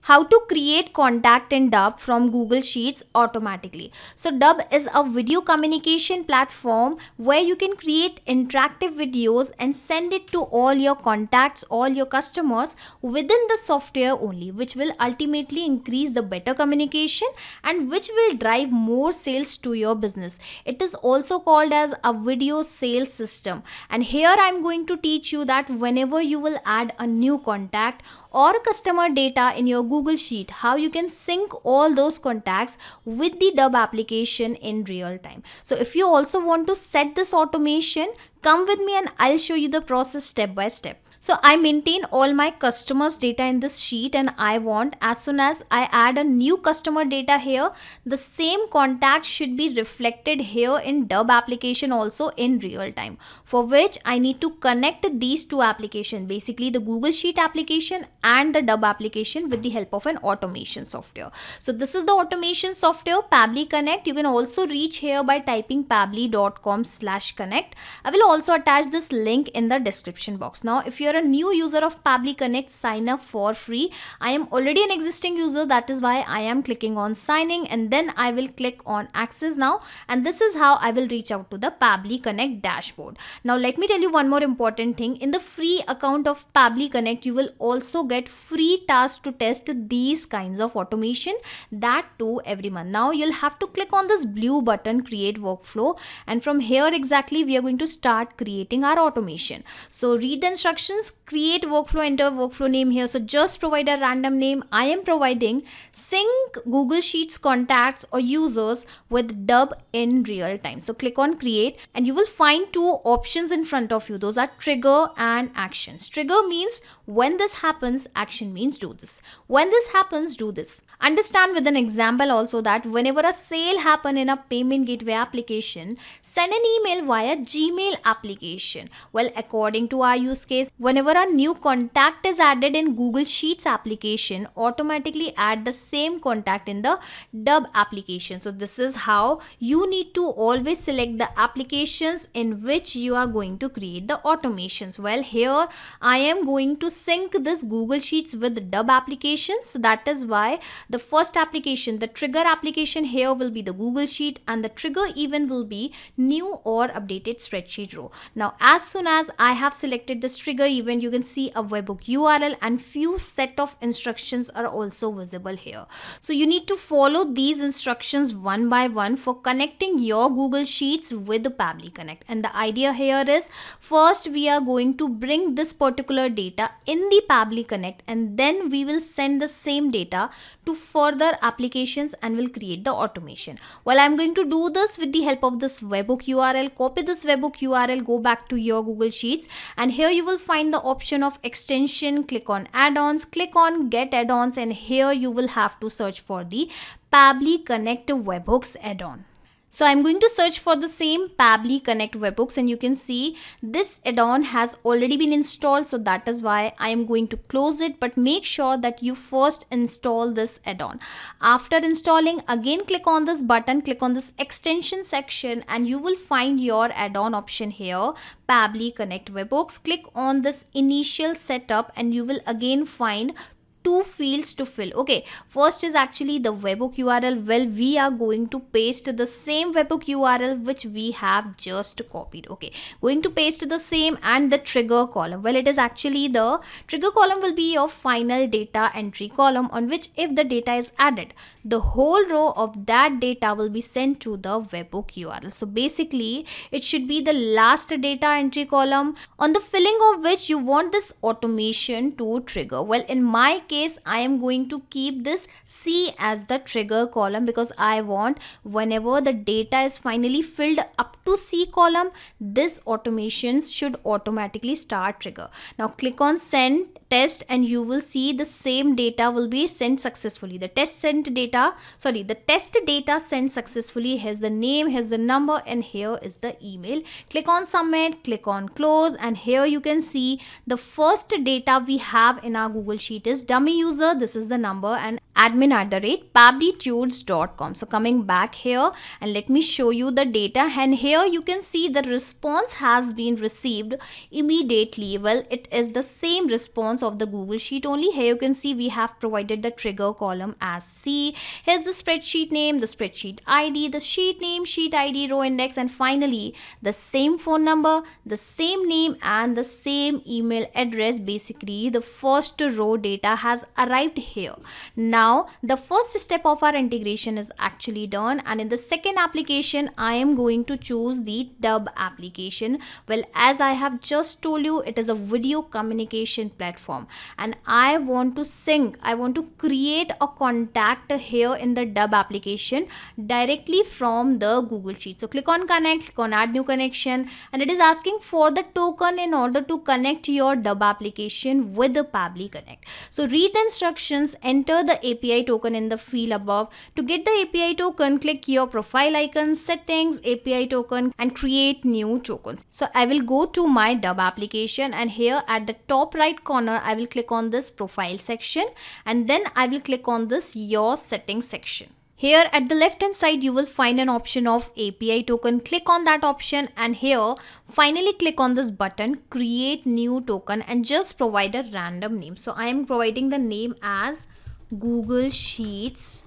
How to create contact in Dub from Google Sheets automatically. So Dub is a video communication platform where you can create interactive videos and send it to all your contacts, all your customers within the software only, which will ultimately increase the better communication and which will drive more sales to your business. It is also called as a video sales system. And here I'm going to teach you that whenever you will add a new contact or customer data in your Google Sheet, how you can sync all those contacts with the Dub application in real time. So if you also want to set this automation, come with me and I'll show you the process step by step. So I maintain all my customers data in this sheet, and I want as soon as I add a new customer data here, the same contact should be reflected here in Dub application also in real time, for which I need to connect these two applications, basically the Google Sheet application and the Dub application, with the help of an automation software. So this is the automation software, Pabbly Connect. You can also reach here by typing pabbly.com/connect. I will also attach this link in the description box. Now if you're a new user of Pabbly Connect, sign up for free. I am already an existing user, that is why I am clicking on signing, and then I will click on access now, and this is how I will reach out to the Pabbly Connect dashboard. Now let me tell you one more important thing. In the free account of Pabbly Connect, you will also get free tasks to test these kinds of automation, that too every month. Now you'll have to click on this blue button, create workflow, and from here exactly we are going to start creating our automation. So read the instructions, create workflow, enter workflow name here. So just provide a random name. I am providing sync Google Sheets contacts or users with Dub in real time. So click on create, and you will find two options in front of you. Those are trigger and actions. Trigger means when this happens, action means do this. When this happens, do this. Understand with an example also that whenever a sale happen in a payment gateway application, send an email via Gmail application. Well, according to our use case, whenever a new contact is added in Google Sheets application, automatically add the same contact in the Dub application. So this is how you need to always select the applications in which you are going to create the automations. Well, here I am going to sync this Google Sheets with the Dub application. So that is why the first application, the trigger application here, will be the Google Sheet, and the trigger event will be new or updated spreadsheet row. Now as soon as I have selected this trigger event, you can see a webhook URL and few set of instructions are also visible here. So you need to follow these instructions one by one for connecting your Google Sheets with the Pabbly Connect. And the idea here is, first we are going to bring this particular data in the Pabbly Connect, and then we will send the same data to further applications and will create the automation. Well, I'm going to do this with the help of this webhook URL. Copy this webhook URL, go back to your Google Sheets, and here you will find the option of extension. Click on add-ons, click on get add-ons, and here you will have to search for the Pabbly Connect webhooks add-on. So I'm going to search for the same Pabbly Connect webhooks, and you can see this add-on has already been installed, so that is why I am going to close it. But make sure that you first install this add-on. After installing, again click on this button, click on this extension section, and you will find your add-on option here, Pabbly Connect webhooks. Click on this initial setup, and you will again find two fields to fill. Okay, first is actually the webhook URL. Well, we are going to paste the same webhook URL which we have just copied. Okay, going to paste the same, and the trigger column. Well, it is actually the trigger column will be your final data entry column, on which if the data is added, the whole row of that data will be sent to the webhook URL. So basically it should be the last data entry column on the filling of which you want this automation to trigger. Well, in my case, I am going to keep this C as the trigger column, because I want whenever the data is finally filled up to C column, this automations should automatically start trigger. Now click on send test, and you will see the same data will be sent successfully. The test data sent successfully. Here's the name, here's the number, and here is the email. Click on submit, click on close, and here you can see the first data we have in our Google Sheet is dummy user. This is the number, and admin@pablitudes.com. So coming back here, and let me show you the data, and here you can see the response has been received immediately. Well, it is the same response of the Google Sheet only. Here you can see we have provided the trigger column as C. Here's the spreadsheet name, the spreadsheet ID, the sheet name, sheet ID, row index, and finally the same phone number, the same name, and the same email address. Basically the first row data has arrived here. Now the first step of our integration is actually done, and in the second application I am going to choose the Dubb application. Well, as I have just told you, it is a video communication platform, and I want to sync, I want to create a contact here in the Dubb application directly from the Google Sheet. So click on connect, click on add new connection, and it is asking for the token in order to connect your Dubb application with the Pabbly Connect. So read the instructions, enter the API token in the field above. To get the API token, click your profile icon, settings, API token, and create new tokens. So I will go to my Dubb application, and here at the top right corner I will click on this profile section, and then I will click on this your settings section. Here at the left hand side you will find an option of API token. Click on that option, and here finally click on this button create new token and just provide a random name. So I am providing the name as Google Sheets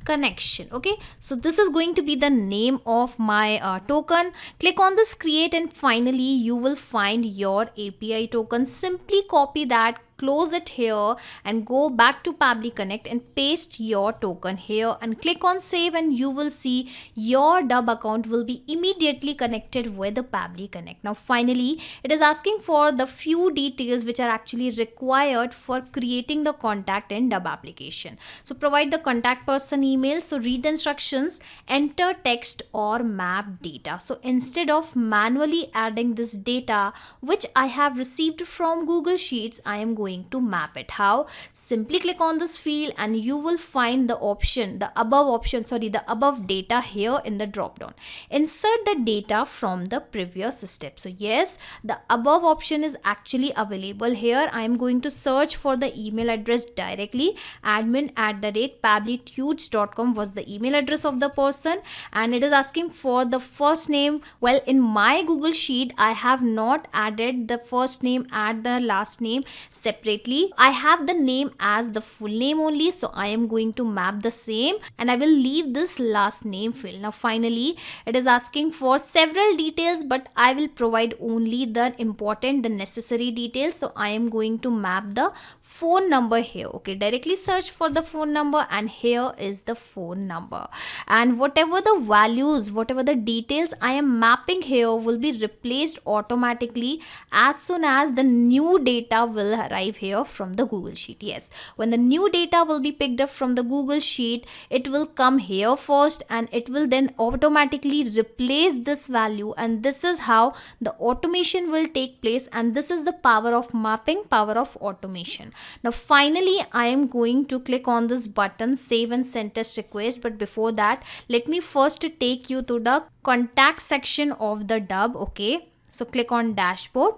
connection. Okay, so this is going to be the name of my token. Click on this create, and finally you will find your API token. Simply copy that, close it here, and go back to Pabbly Connect and paste your token here and click on save, and you will see your Dubb account will be immediately connected with the Pabbly Connect. Now finally it is asking for the few details which are actually required for creating the contact in Dubb application. So provide the contact person email. So read the instructions, enter text or map data. So instead of manually adding this data which I have received from Google Sheets, I am going to map it. How? Simply click on this field and you will find the option, the above data here in the drop down. Insert the data from the previous step. So yes, the above option is actually available here. I am going to search for the email address directly. admin@pablitudes.com was the email address of the person, and it is asking for the first name. Well, in my Google Sheet I have not added the first name and the last name separately. I have the name as the full name only, so I am going to map the same, and I will leave this last name field. Now finally it is asking for several details, but I will provide only the important, the necessary details. So I am going to map the phone number here. Okay, directly search for the phone number, and here is the phone number, and whatever the values, whatever the details I am mapping here will be replaced automatically as soon as the new data will arrive here from the Google Sheet. Yes, when the new data will be picked up from the Google Sheet, it will come here first and it will then automatically replace this value, and this is how the automation will take place, and this is the power of mapping, power of automation. Now finally I am going to click on this button save and send test request, but before that let me first take you to the contact section of the Dubb. Okay, so click on dashboard,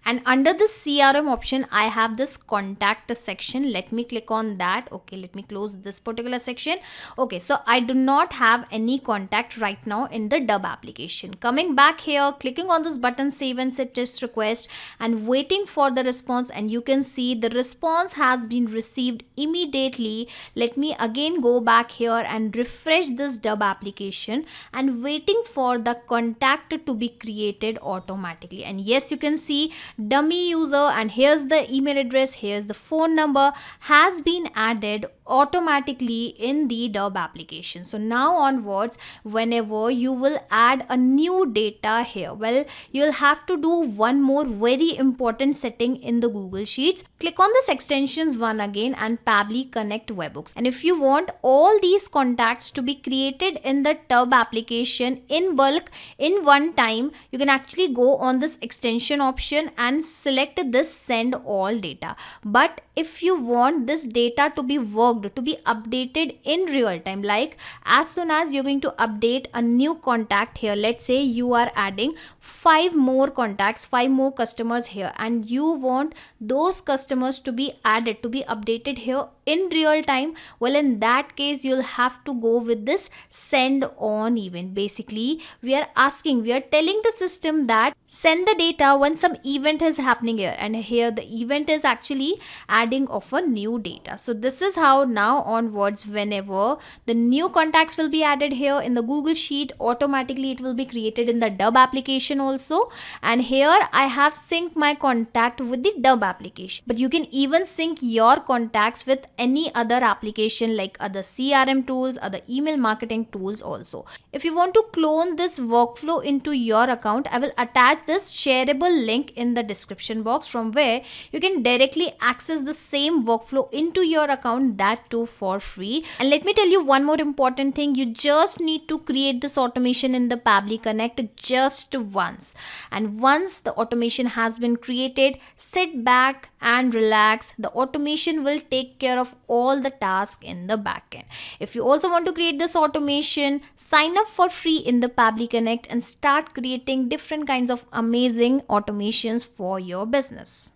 and under the CRM option I have this contact section. Let me click on that. Okay, let me close this particular section. Okay, so I do not have any contact right now in the Dubb application. Coming back here, clicking on this button save and set test request and waiting for the response, and you can see the response has been received immediately. Let me again go back here and refresh this Dubb application and waiting for the contact to be created automatically. And yes, you can see dummy user, and here's the email address, here's the phone number, has been added automatically in the Dubb application. So now onwards, whenever you will add a new data here, well, you'll have to do one more very important setting in the Google Sheets. Click on this extensions one again and Pabbly Connect Webhooks, and if you want all these contacts to be created in the Dubb application in bulk in one time, you can actually go on this extension option and select this send all data. But if you want this data to be worked, to be updated in real time, like as soon as you're going to update a new contact here, let's say you are adding 5 more contacts, 5 more customers here, and you want those customers to be added, to be updated here in real time, well, in that case you'll have to go with this send on event. Basically, we are telling the system that send the data when some event is happening here, and here the event is actually adding of a new data. So this is how now onwards, whenever the new contacts will be added here in the Google Sheet, automatically it will be created in the Dubb application also. And here I have synced my contact with the Dubb application, but you can even sync your contacts with any other application like other CRM tools, other email marketing tools also. If you want to clone this workflow into your account, I will attach this shareable link in the description box, from where you can directly access the same workflow into your account, that too for free. And let me tell you one more important thing, you just need to create this automation in the Pabbly Connect just once. And once the automation has been created, sit back and relax. The automation will take care of all the tasks in the backend. If you also want to create this automation, sign up for free in the Pabbly Connect and start creating different kinds of amazing automations for your business.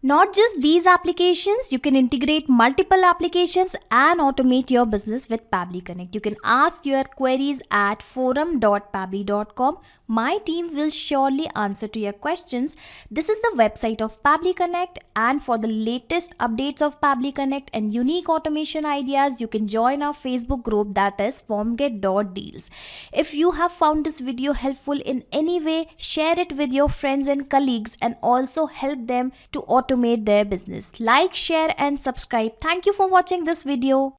Not just these applications, you can integrate multiple applications and automate your business with Pabbly Connect. You can ask your queries at forum.pabbly.com. My team will surely answer to your questions. This is the website of Pabbly Connect, and for the latest updates of Pabbly Connect and unique automation ideas, you can join our Facebook group, that is formget.deals. If you have found this video helpful in any way, share it with your friends and colleagues and also help them to automate their business. Like, share and subscribe. Thank you for watching this video.